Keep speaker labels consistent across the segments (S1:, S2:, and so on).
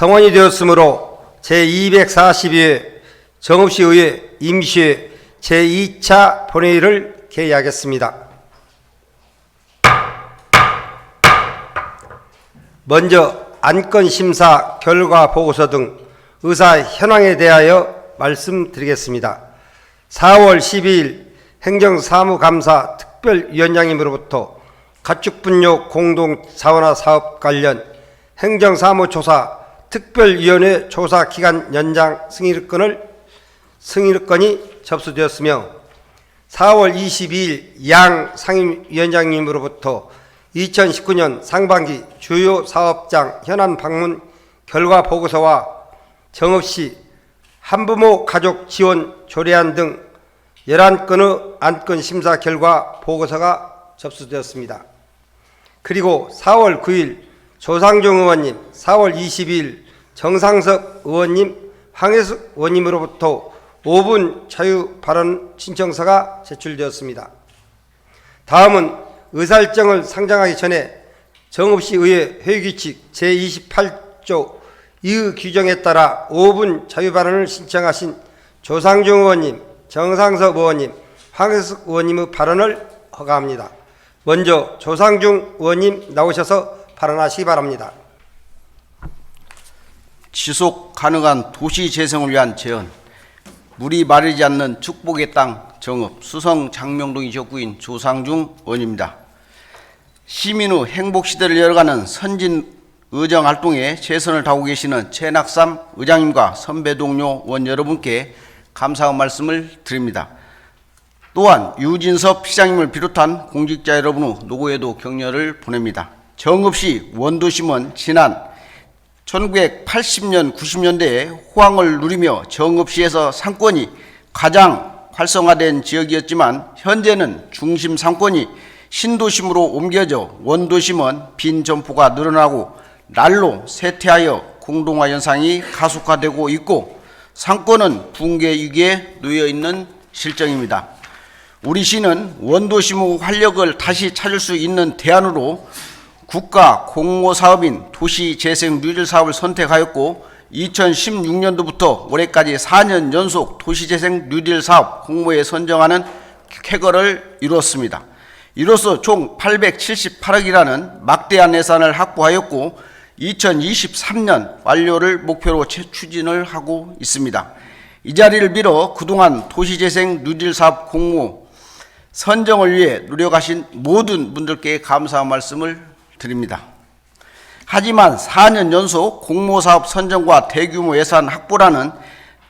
S1: 성원이 되었으므로 제242회 정읍시의회 임시회 제2차 본회의를 개의하겠습니다. 먼저 안건심사 결과 보고서 등 의사 현황에 대하여 말씀드리겠습니다. 4월 12일 행정사무감사 특별위원장님으로부터 가축분뇨 공동자원화 사업 관련 행정사무조사 특별위원회 조사기간 연장 승인건이 접수되었으며 4월 22일 양 상임위원장님으로부터 2019년 상반기 주요 사업장 현안 방문 결과 보고서와 정읍시 한부모 가족 지원 조례안 등 11건의 안건 심사 결과 보고서가 접수되었습니다. 그리고 4월 9일 조상중 의원님, 4월 22일 정상석 의원님, 황혜숙 의원님으로부터 5분 자유 발언 신청서가 제출되었습니다. 다음은 의사일정을 상정하기 전에 정읍시의회 회의규칙 제28조 2의 규정에 따라 5분 자유 발언을 신청하신 조상중 의원님, 정상석 의원님, 황혜숙 의원님의 발언을 허가합니다. 먼저 조상중 의원님 나오셔서 발언하시기 바랍니다.
S2: 지속 가능한 도시 재생을 위한 제언, 물이 마르지 않는 축복의 땅 정읍 수성 장명동이 지역구인 조상중 의원입니다. 시민의 행복시대를 열어가는 선진 의정 활동에 최선을 다하고 계시는 최낙삼 의장님과 선배 동료 의원 여러분께 감사의 말씀을 드립니다. 또한 유진섭 시장님을 비롯한 공직자 여러분의 노고에도 격려를 보냅니다. 정읍시 원도심은 지난 1980년, 90년대에 호황을 누리며 정읍시에서 상권이 가장 활성화된 지역이었지만 현재는 중심 상권이 신도심으로 옮겨져 원도심은 빈 점포가 늘어나고 날로 쇠퇴하여 공동화 현상이 가속화되고 있고 상권은 붕괴 위기에 놓여 있는 실정입니다. 우리 시는 원도심의 활력을 다시 찾을 수 있는 대안으로 국가 공모 사업인 도시재생 뉴딜 사업을 선택하였고 2016년도부터 올해까지 4년 연속 도시재생 뉴딜 사업 공모에 선정하는 쾌거를 이루었습니다. 이로써 총 878억이라는 막대한 예산을 확보하였고 2023년 완료를 목표로 추진을 하고 있습니다. 이 자리를 빌어 그동안 도시재생 뉴딜 사업 공모 선정을 위해 노력하신 모든 분들께 감사의 말씀을 드립니다. 하지만 4년 연속 공모사업 선정과 대규모 예산 확보라는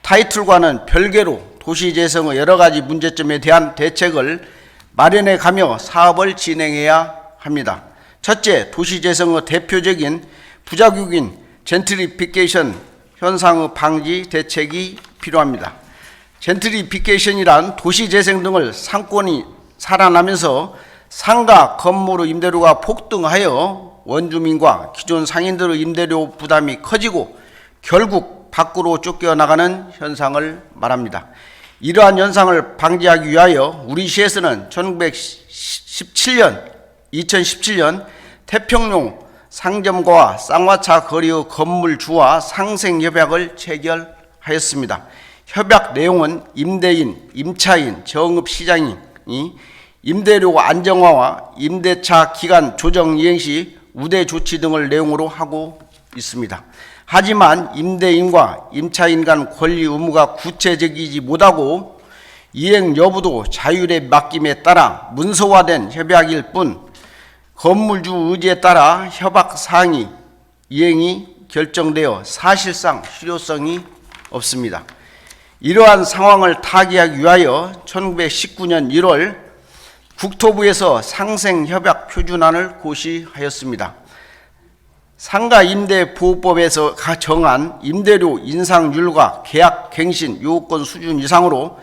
S2: 타이틀과는 별개로 도시재생의 여러가지 문제점에 대한 대책을 마련해 가며 사업을 진행해야 합니다. 첫째, 도시재생의 대표적인 부작용인 젠트리피케이션 현상의 방지 대책이 필요합니다. 젠트리피케이션이란 도시재생 등을 상권이 살아나면서 상가 건물의 임대료가 폭등하여 원주민과 기존 상인들의 임대료 부담이 커지고 결국 밖으로 쫓겨나가는 현상을 말합니다. 이러한 현상을 방지하기 위하여 우리 시에서는 2017년 태평용 상점과 쌍화차 거리의 건물주와 상생협약을 체결하였습니다. 협약 내용은 임대인, 임차인, 정읍시장이 임대료 안정화와 임대차 기간 조정 이행 시 우대 조치 등을 내용으로 하고 있습니다. 하지만 임대인과 임차인 간 권리 의무가 구체적이지 못하고 이행 여부도 자율의 맡김에 따라 문서화된 협약일 뿐 건물주 의지에 따라 협약 사항이 이행이 결정되어 사실상 실효성이 없습니다. 이러한 상황을 타개하기 위하여 1919년 1월 국토부에서 상생협약 표준안을 고시하였습니다. 상가임대보호법에서 정한 임대료 인상률과 계약 갱신 요건 수준 이상으로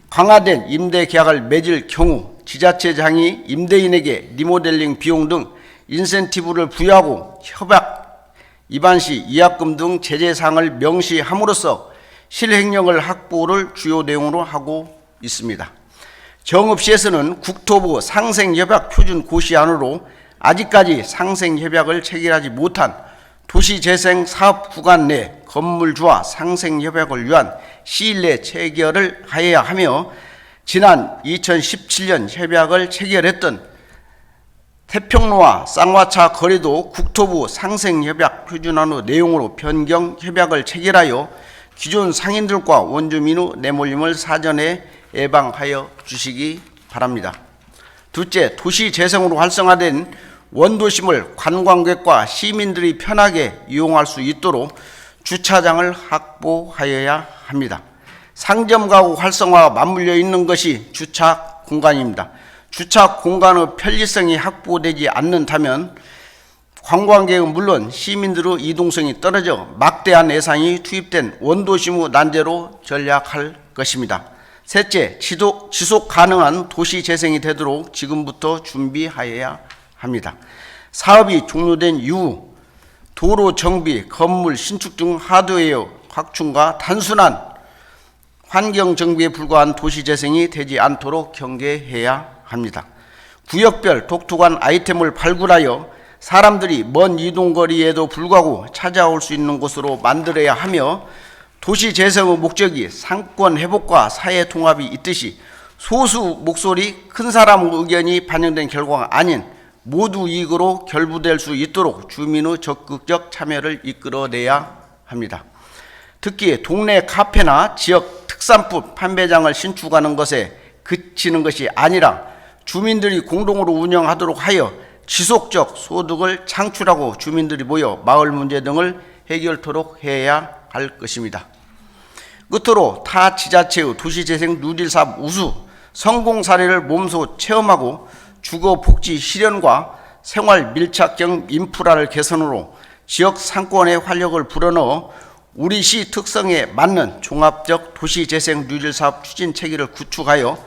S2: 강화된 임대계약을 맺을 경우 지자체장이 임대인에게 리모델링 비용 등 인센티브를 부여하고 협약 위반 시 위약금 등 제재사항을 명시함으로써 실행령을 확보를 주요 내용으로 하고 있습니다. 정읍시에서는 국토부 상생협약 표준 고시안으로 아직까지 상생협약을 체결하지 못한 도시재생 사업 구간 내 건물주와 상생협약을 위한 시일 내 체결을 하여야 하며 지난 2017년 협약을 체결했던 태평로와 쌍화차 거리도 국토부 상생협약 표준안 후 내용으로 변경 협약을 체결하여 기존 상인들과 원주민의 내몰림을 사전에 예방하여 주시기 바랍니다. 둘째, 도시재생으로 활성화된 원도심을 관광객과 시민들이 편하게 이용할 수 있도록 주차장을 확보하여야 합니다. 상점 가구 활성화와 맞물려 있는 것이 주차 공간입니다. 주차 공간의 편리성이 확보되지 않는다면 관광객은 물론 시민들의 이동성이 떨어져 막대한 예산이 투입된 원도심의 난제로 전략할 것입니다. 셋째, 지속 가능한 도시 재생이 되도록 지금부터 준비하여야 합니다. 사업이 종료된 이후 도로 정비, 건물 신축 등 하드웨어 확충과 단순한 환경 정비에 불과한 도시 재생이 되지 않도록 경계해야 합니다. 구역별 독특한 아이템을 발굴하여 사람들이 먼 이동거리에도 불구하고 찾아올 수 있는 곳으로 만들어야 하며 도시 재생의 목적이 상권 회복과 사회 통합이 있듯이 소수 목소리 큰 사람의 의견이 반영된 결과가 아닌 모두 이익으로 결부될 수 있도록 주민의 적극적 참여를 이끌어내야 합니다. 특히 동네 카페나 지역 특산품 판매장을 신축하는 것에 그치는 것이 아니라 주민들이 공동으로 운영하도록 하여 지속적 소득을 창출하고 주민들이 모여 마을 문제 등을 해결토록 해야 할 것입니다. 끝으로 타 지자체의 도시재생 누릴사업 우수 성공 사례를 몸소 체험하고 주거복지 실현과 생활 밀착형 인프라를 개선으로 지역 상권의 활력을 불어넣어 우리 시 특성에 맞는 종합적 도시재생 누릴사업 추진 체계를 구축하여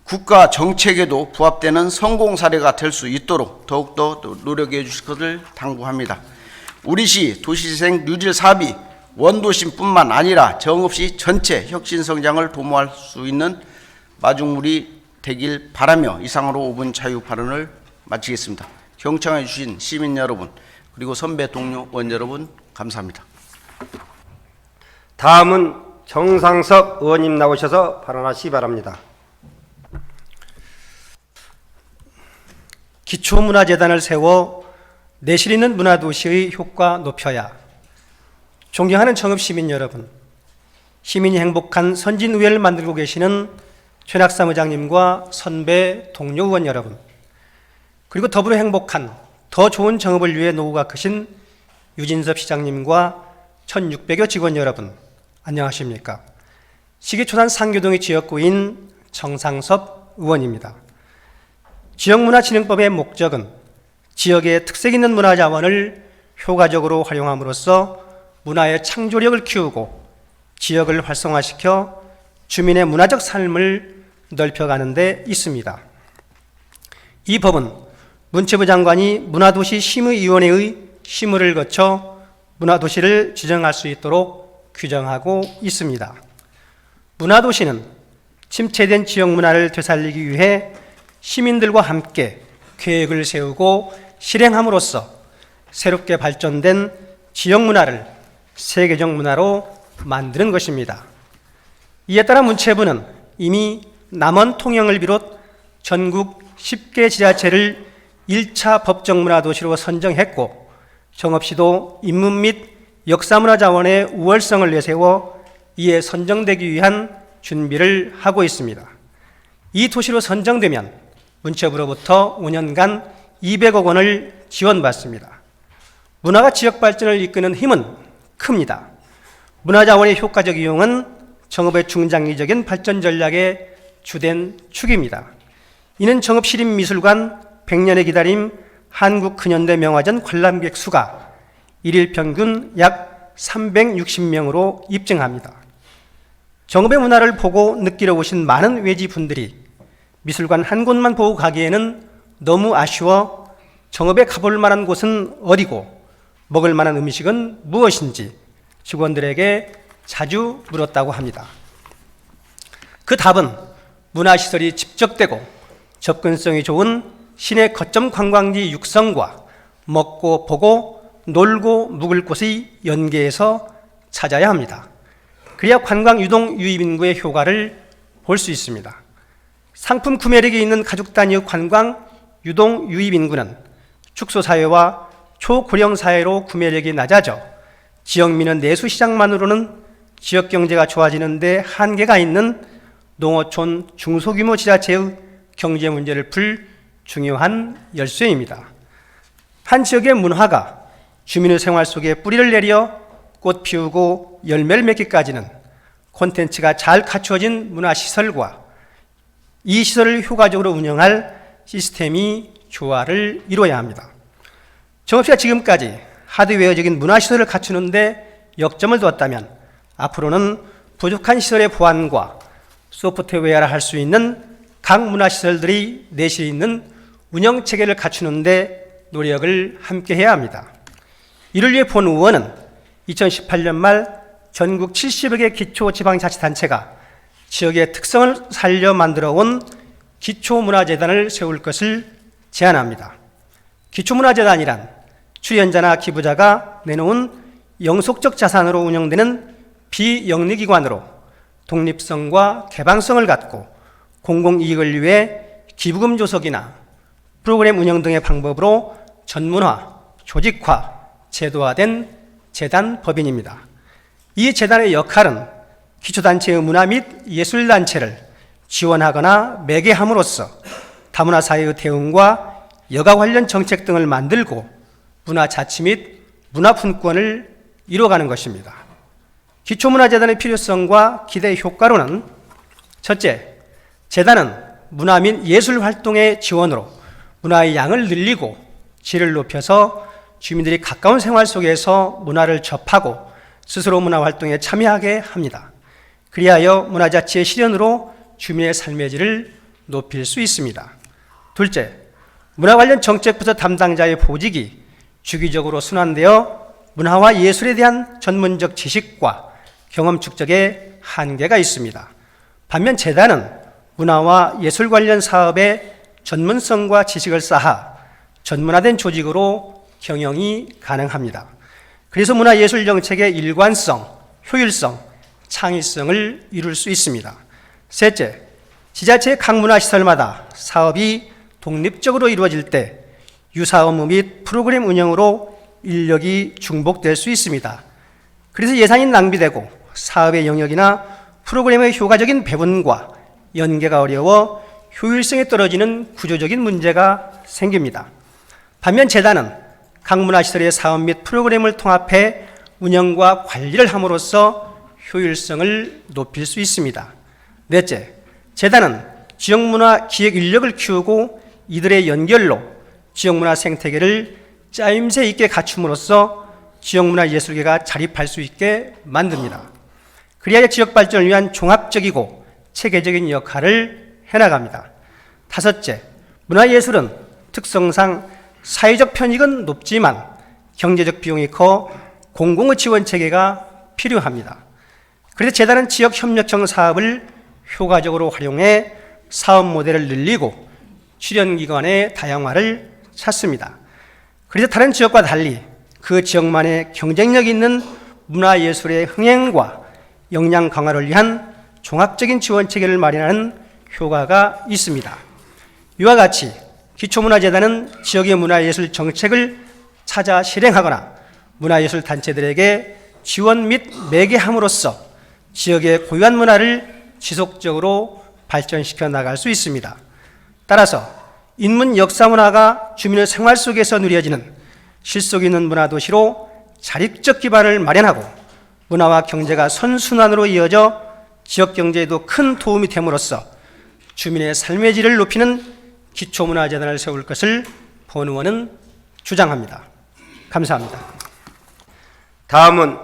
S2: 국가 정책에도 부합되는 성공 사례가 될 수 있도록 더욱더 노력해 주실 것을 당부합니다. 우리 시 도시재생 누릴 사업이 원도심뿐만 아니라 정읍시 전체 혁신 성장을 도모할 수 있는 마중물이 되길 바라며 이상으로 5분 자유 발언을 마치겠습니다. 경청해 주신 시민 여러분 그리고 선배 동료 의원 여러분 감사합니다.
S1: 다음은 정상섭 의원님 나오셔서 발언하시기 바랍니다.
S3: 기초문화재단을 세워 내실 있는 문화도시의 효과 높여야. 존경하는 정읍시민 여러분, 시민이 행복한 선진의회를 만들고 계시는 최낙삼 의장님과 선배 동료 의원 여러분, 그리고 더불어 행복한 더 좋은 정읍을 위해 노고가 크신 유진섭 시장님과 1600여 직원 여러분, 안녕하십니까? 시기초단 상교동의 지역구인 정상섭 의원입니다. 지역문화진흥법의 목적은 지역의 특색 있는 문화자원을 효과적으로 활용함으로써 문화의 창조력을 키우고 지역을 활성화시켜 주민의 문화적 삶을 넓혀가는 데 있습니다. 이 법은 문체부 장관이 문화도시심의위원회의 심의를 거쳐 문화도시를 지정할 수 있도록 규정하고 있습니다. 문화도시는 침체된 지역 문화를 되살리기 위해 시민들과 함께 계획을 세우고 실행함으로써 새롭게 발전된 지역 문화를 세계적 문화로 만드는 것입니다. 이에 따라 문체부는 이미 남원 통영을 비롯 전국 10개 지자체를 1차 법정 문화도시로 선정했고 정읍시도 인문 및 역사문화자원의 우월성을 내세워 이에 선정되기 위한 준비를 하고 있습니다. 이 도시로 선정되면 문체부로부터 5년간 200억 원을 지원받습니다. 문화가 지역 발전을 이끄는 힘은 큽니다. 문화자원의 효과적 이용은 정읍의 중장기적인 발전 전략의 주된 축입니다. 이는 정읍시립미술관 100년의 기다림 한국 근현대 명화전 관람객 수가 일일 평균 약 360명으로 입증합니다. 정읍의 문화를 보고 느끼러 오신 많은 외지분들이 미술관 한 곳만 보고 가기에는 너무 아쉬워 정읍에 가볼 만한 곳은 어디고 먹을 만한 음식은 무엇인지 직원들에게 자주 물었다고 합니다. 그 답은 문화시설이 집적되고 접근성이 좋은 시내 거점 관광지 육성과 먹고 보고 놀고 묵을 곳의 연계에서 찾아야 합니다. 그래야 관광 유동 유입 인구의 효과를 볼 수 있습니다. 상품 구매력이 있는 가족 단위 관광 유동 유입 인구는 축소 사회와 초고령 사회로 구매력이 낮아져 지역민은 내수 시장만으로는 지역 경제가 좋아지는데 한계가 있는 농어촌 중소규모 지자체의 경제 문제를 풀 중요한 열쇠입니다. 한 지역의 문화가 주민의 생활 속에 뿌리를 내려 꽃 피우고 열매를 맺기까지는 콘텐츠가 잘 갖추어진 문화시설과 이 시설을 효과적으로 운영할 시스템이 조화를 이루어야 합니다. 정읍시가 지금까지 하드웨어적인 문화시설을 갖추는데 역점을 두었다면 앞으로는 부족한 시설의 보완과 소프트웨어를 할 수 있는 각 문화시설들이 내실 있는 운영체계를 갖추는데 노력을 함께 해야 합니다. 이를 위해 본 의원은 2018년 말 전국 70여 개 기초지방자치단체가 지역의 특성을 살려 만들어온 기초문화재단을 세울 것을 제안합니다. 기초문화재단이란 출연자나 기부자가 내놓은 영속적 자산으로 운영되는 비영리기관으로 독립성과 개방성을 갖고 공공이익을 위해 기부금 조석이나 프로그램 운영 등의 방법으로 전문화, 조직화, 제도화된 재단 법인입니다. 이 재단의 역할은 기초단체의 문화 및 예술단체를 지원하거나 매개함으로써 다문화 사회의 대응과 여가 관련 정책 등을 만들고 문화 자치 및 문화 분권을 이뤄가는 것입니다. 기초문화재단의 필요성과 기대 효과로는 첫째, 재단은 문화 및 예술 활동의 지원으로 문화의 양을 늘리고 질을 높여서 주민들이 가까운 생활 속에서 문화를 접하고 스스로 문화 활동에 참여하게 합니다. 그리하여 문화자치의 실현으로 주민의 삶의 질을 높일 수 있습니다. 둘째, 문화 관련 정책부서 담당자의 보직이 주기적으로 순환되어 문화와 예술에 대한 전문적 지식과 경험 축적에 한계가 있습니다. 반면 재단은 문화와 예술 관련 사업에 전문성과 지식을 쌓아 전문화된 조직으로 경영이 가능합니다. 그래서 문화예술 정책의 일관성, 효율성, 창의성을 이룰 수 있습니다. 셋째, 지자체 각 문화시설마다 사업이 독립적으로 이루어질 때 유사 업무 및 프로그램 운영으로 인력이 중복될 수 있습니다. 그래서 예산이 낭비되고 사업의 영역이나 프로그램의 효과적인 배분과 연계가 어려워 효율성이 떨어지는 구조적인 문제가 생깁니다. 반면 재단은 각 문화시설의 사업 및 프로그램을 통합해 운영과 관리를 함으로써 효율성을 높일 수 있습니다. 넷째, 재단은 지역문화 기획 인력을 키우고 이들의 연결로 지역문화 생태계를 짜임새 있게 갖춤으로써 지역문화 예술계가 자립할 수 있게 만듭니다. 그리하여 지역 발전을 위한 종합적이고 체계적인 역할을 해나갑니다. 다섯째, 문화예술은 특성상 사회적 편익은 높지만 경제적 비용이 커 공공의 지원 체계가 필요합니다. 그래서 재단은 지역협력형 사업을 효과적으로 활용해 사업 모델을 늘리고 출연기관의 다양화를 찾습니다. 그래서 다른 지역과 달리 그 지역만의 경쟁력 있는 문화예술의 흥행과 역량 강화를 위한 종합적인 지원 체계를 마련하는 효과가 있습니다. 이와 같이 기초문화재단은 지역의 문화예술 정책을 찾아 실행하거나 문화예술 단체들에게 지원 및 매개함으로써 지역의 고유한 문화를 지속적으로 발전시켜 나갈 수 있습니다. 따라서 인문 역사문화가 주민의 생활 속에서 누려지는 실속 있는 문화도시로 자립적 기반을 마련하고 문화와 경제가 선순환으로 이어져 지역경제에도 큰 도움이 됨으로써 주민의 삶의 질을 높이는 기초문화재단을 세울 것을 본 의원은 주장합니다. 감사합니다.
S1: 다음은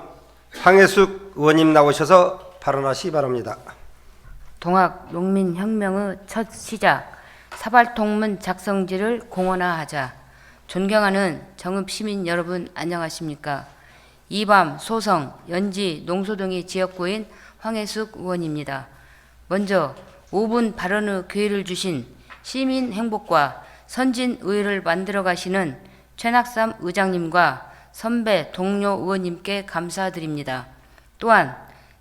S1: 황혜숙 의원님 나오셔서 발언하시기 바랍니다.
S4: 동학농민혁명의 첫 시작, 사발통문 작성지를 공원화하자. 존경하는 정읍시민 여러분 안녕하십니까? 이밤, 소성, 연지, 농소동의 지역구인 황혜숙 의원입니다. 먼저 5분 발언의 기회를 주신 시민 행복과 선진 의회를 만들어 가시는 최낙삼 의장님과 선배, 동료 의원님께 감사드립니다. 또한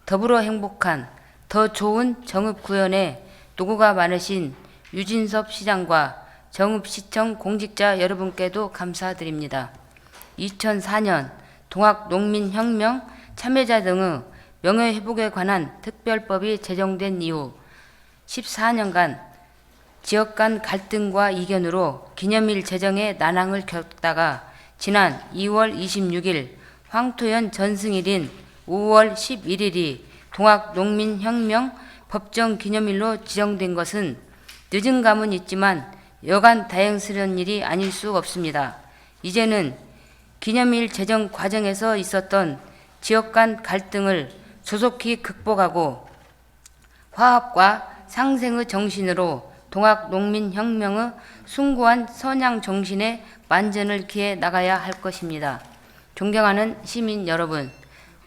S4: 더불어 행복한 더 좋은 정읍구현에 노고가 많으신 유진섭 시장과 정읍시청 공직자 여러분께도 감사드립니다. 2004년 동학농민혁명 참여자 등의 명예회복에 관한 특별법이 제정된 이후 14년간 지역 간 갈등과 이견으로 기념일 제정에 난항을 겪다가 지난 2월 26일 황토연 전승일인 5월 11일이 동학농민혁명 법정 기념일로 지정된 것은 늦은 감은 있지만 여간 다행스러운 일이 아닐 수 없습니다. 이제는 기념일 제정 과정에서 있었던 지역 간 갈등을 조속히 극복하고 화합과 상생의 정신으로 동학농민혁명의 숭고한 선양 정신에 만전을 기해 나가야 할 것입니다. 존경하는 시민 여러분,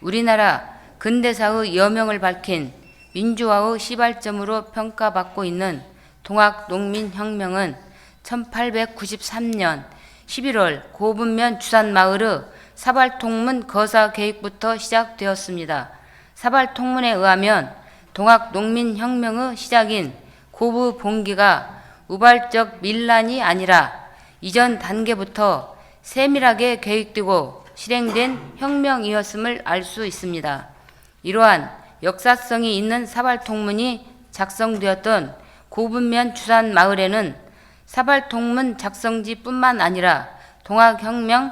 S4: 우리나라 근대사의 여명을 밝힌 민주화의 시발점으로 평가받고 있는 동학농민혁명은 1893년 11월 고분면 주산마을의 사발통문 거사 계획부터 시작되었습니다. 사발통문에 의하면 동학농민혁명의 시작인 고부 봉기가 우발적 밀란이 아니라 이전 단계부터 세밀하게 계획되고 실행된 혁명이었음을 알 수 있습니다. 이러한 역사성이 있는 사발통문이 작성되었던 고분면 주산마을에는 사발통문 작성지뿐만 아니라 동학혁명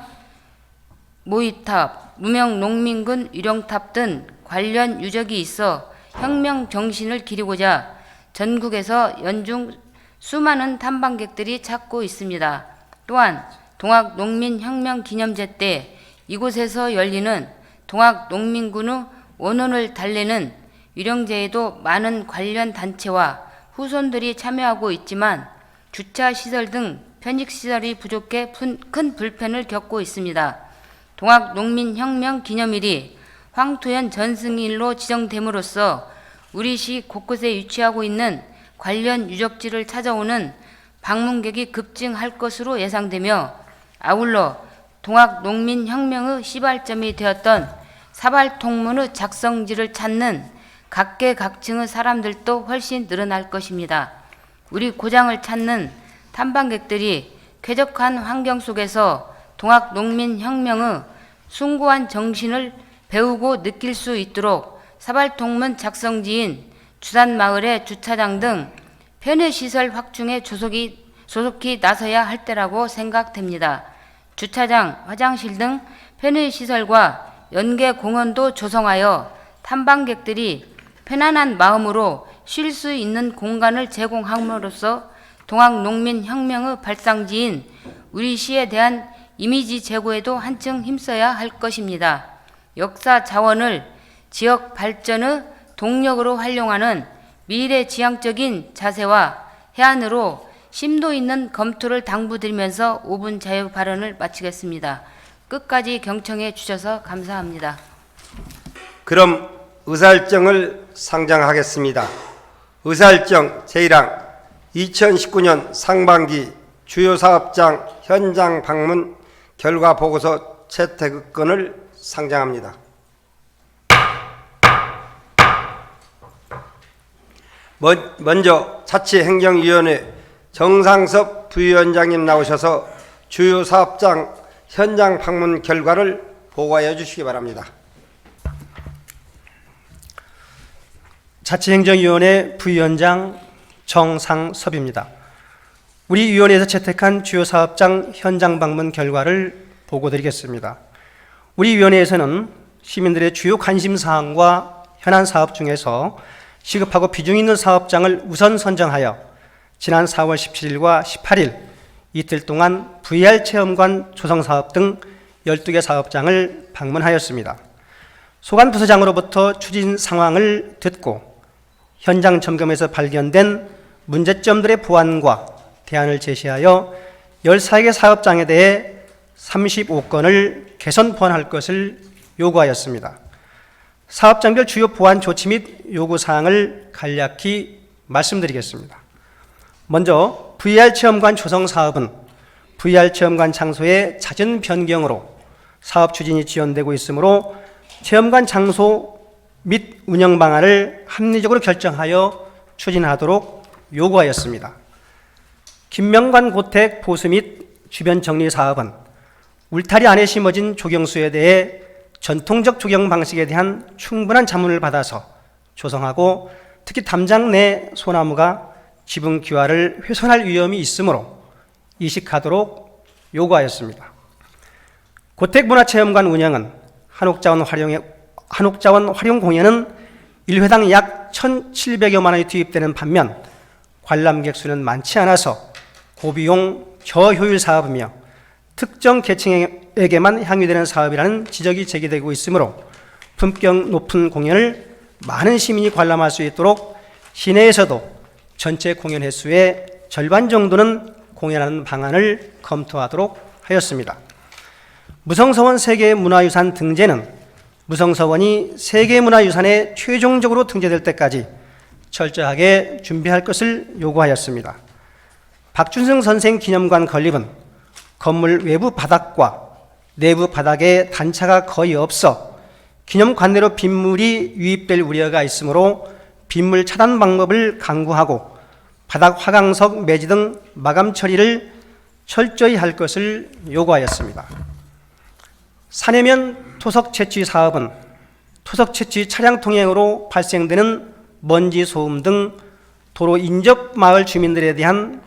S4: 모의탑, 무명농민군 유령탑 등 관련 유적이 있어 혁명 정신을 기리고자 전국에서 연중 수많은 탐방객들이 찾고 있습니다. 또한 동학농민혁명 기념제 때 이곳에서 열리는 동학농민군의 원혼을 달래는 유령제에도 많은 관련 단체와 후손들이 참여하고 있지만 주차시설 등 편익시설이 부족해 큰 불편을 겪고 있습니다. 동학농민혁명 기념일이 황토연 전승일로 지정됨으로써 우리 시 곳곳에 위치하고 있는 관련 유적지를 찾아오는 방문객이 급증할 것으로 예상되며 아울러 동학농민혁명의 시발점이 되었던 사발통문의 작성지를 찾는 각계각층의 사람들도 훨씬 늘어날 것입니다. 우리 고장을 찾는 탐방객들이 쾌적한 환경 속에서 동학농민혁명의 숭고한 정신을 배우고 느낄 수 있도록 사발통문 작성지인 주산마을의 주차장 등 편의시설 확충에 조속히 나서야 할 때라고 생각됩니다. 주차장, 화장실 등 편의시설과 연계 공원도 조성하여 탐방객들이 편안한 마음으로 쉴 수 있는 공간을 제공함으로써 동학농민혁명의 발상지인 우리 시에 대한 이미지 제고에도 한층 힘써야 할 것입니다. 역사 자원을 지역 발전의 동력으로 활용하는 미래지향적인 자세와 해안으로 심도 있는 검토를 당부드리면서 5분 자유 발언을 마치겠습니다. 끝까지 경청해 주셔서 감사합니다.
S1: 그럼 의사일정을 상정하겠습니다. 의사일정 제1항 2019년 상반기 주요 사업장 현장 방문 결과 보고서 채택건을 상정합니다. 먼저 자치행정위원회 정상섭 부위원장님 나오셔서 주요 사업장 현장 방문 결과를 보고하여 주시기 바랍니다.
S3: 자치행정위원회 부위원장 정상섭입니다. 우리 위원회에서 채택한 주요 사업장 현장 방문 결과를 보고드리겠습니다. 우리 위원회에서는 시민들의 주요 관심사항과 현안 사업 중에서 시급하고 비중 있는 사업장을 우선 선정하여 지난 4월 17일과 18일 이틀 동안 VR 체험관 조성 사업 등 12개 사업장을 방문하였습니다. 소관 부서장으로부터 추진 상황을 듣고 현장 점검에서 발견된 문제점들의 보완과 대안을 제시하여 14개 사업장에 대해 35건을 개선 보완할 것을 요구하였습니다. 사업장별 주요 보완 조치 및 요구사항을 간략히 말씀드리겠습니다. 먼저 VR 체험관 조성 사업은 VR 체험관 장소의 잦은 변경으로 사업 추진이 지연되고 있으므로 체험관 장소 및 운영 방안을 합리적으로 결정하여 추진하도록 요구하였습니다. 김명관 고택 보수 및 주변 정리 사업은 울타리 안에 심어진 조경수에 대해 전통적 조경 방식에 대한 충분한 자문을 받아서 조성하고 특히 담장 내 소나무가 지붕 기와를 훼손할 위험이 있으므로 이식하도록 요구하였습니다. 고택문화체험관 운영은 한옥자원 활용 공연은 1회당 약 1,700여만 원이 투입되는 반면 관람객 수는 많지 않아서 고비용 저효율 사업이며 특정 계층에게만 향유되는 사업이라는 지적이 제기되고 있으므로 품격 높은 공연을 많은 시민이 관람할 수 있도록 시내에서도 전체 공연 횟수의 절반 정도는 공연하는 방안을 검토하도록 하였습니다. 무성서원 세계문화유산 등재는 무성서원이 세계문화유산에 최종적으로 등재될 때까지 철저하게 준비할 것을 요구하였습니다. 박준성 선생 기념관 건립은 건물 외부 바닥과 내부 바닥에 단차가 거의 없어 기념관 내로 빗물이 유입될 우려가 있으므로 빗물 차단 방법을 강구하고 바닥 화강석 매지 등 마감 처리를 철저히 할 것을 요구하였습니다. 산해면 토석 채취 사업은 토석 채취 차량 통행으로 발생되는 먼지 소음 등 도로 인접 마을 주민들에 대한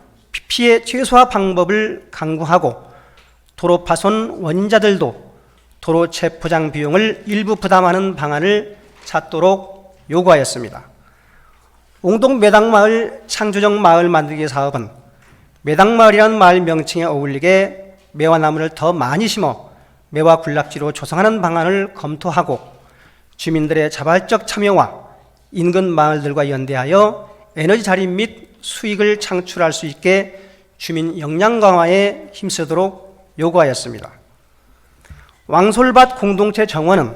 S3: 피해 최소화 방법을 강구하고 도로 파손 원인자들도 도로 재포장 비용을 일부 부담하는 방안을 찾도록 요구하였습니다. 옹동 매당마을 창조적 마을 만들기 사업은 매당마을이라는 마을 명칭에 어울리게 매와 나무를 더 많이 심어 매와 군락지로 조성하는 방안을 검토하고 주민들의 자발적 참여와 인근 마을들과 연대하여 에너지 자립 및 수익을 창출할 수 있게 주민 역량 강화에 힘쓰도록 요구하였습니다. 왕솔밭 공동체 정원은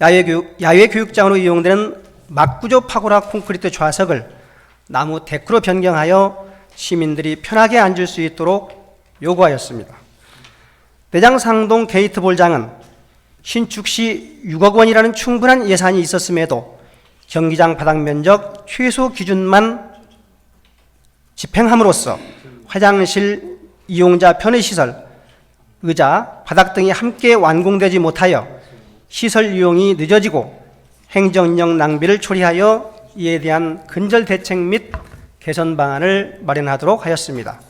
S3: 야외 교육장으로 이용되는 막구조 파고라 콘크리트 좌석을 나무 데크로 변경하여 시민들이 편하게 앉을 수 있도록 요구하였습니다. 내장상동 게이트볼장은 신축 시 6억 원이라는 충분한 예산이 있었음에도 경기장 바닥 면적 최소 기준만 집행함으로써 화장실, 이용자 편의시설, 의자, 바닥 등이 함께 완공되지 못하여 시설 이용이 늦어지고 행정력 낭비를 초래하여 이에 대한 근절 대책 및 개선 방안을 마련하도록 하였습니다.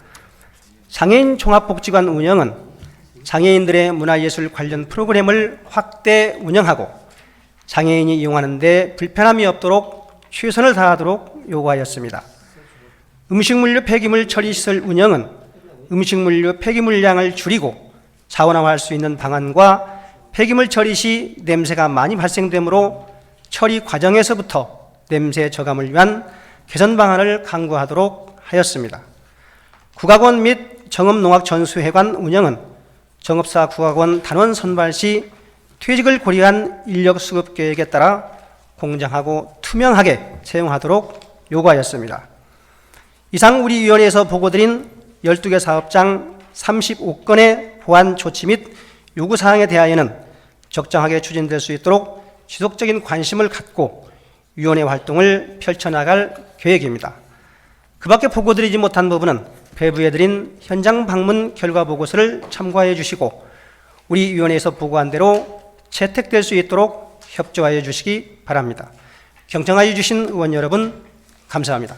S3: 장애인 종합복지관 운영은 장애인들의 문화예술 관련 프로그램을 확대 운영하고 장애인이 이용하는 데 불편함이 없도록 최선을 다하도록 요구하였습니다. 음식물류 폐기물 처리시설 운영은 음식물류 폐기물량을 줄이고 자원화할 수 있는 방안과 폐기물 처리 시 냄새가 많이 발생되므로 처리 과정에서부터 냄새 저감을 위한 개선 방안을 강구하도록 하였습니다. 국악원 및 정읍농악전수회관 운영은 정읍사 국악원 단원 선발 시 퇴직을 고려한 인력 수급 계획에 따라 공정하고 투명하게 채용하도록 요구하였습니다. 이상 우리 위원회에서 보고드린 12개 사업장 35건의 보완 조치 및 요구사항에 대하여는 적정하게 추진될 수 있도록 지속적인 관심을 갖고 위원회 활동을 펼쳐나갈 계획입니다. 그 밖에 보고드리지 못한 부분은 배부해드린 현장 방문 결과 보고서를 참고하여 주시고 우리 위원회에서 보고한 대로 채택될 수 있도록 협조하여 주시기 바랍니다. 경청하여 주신 의원 여러분 감사합니다.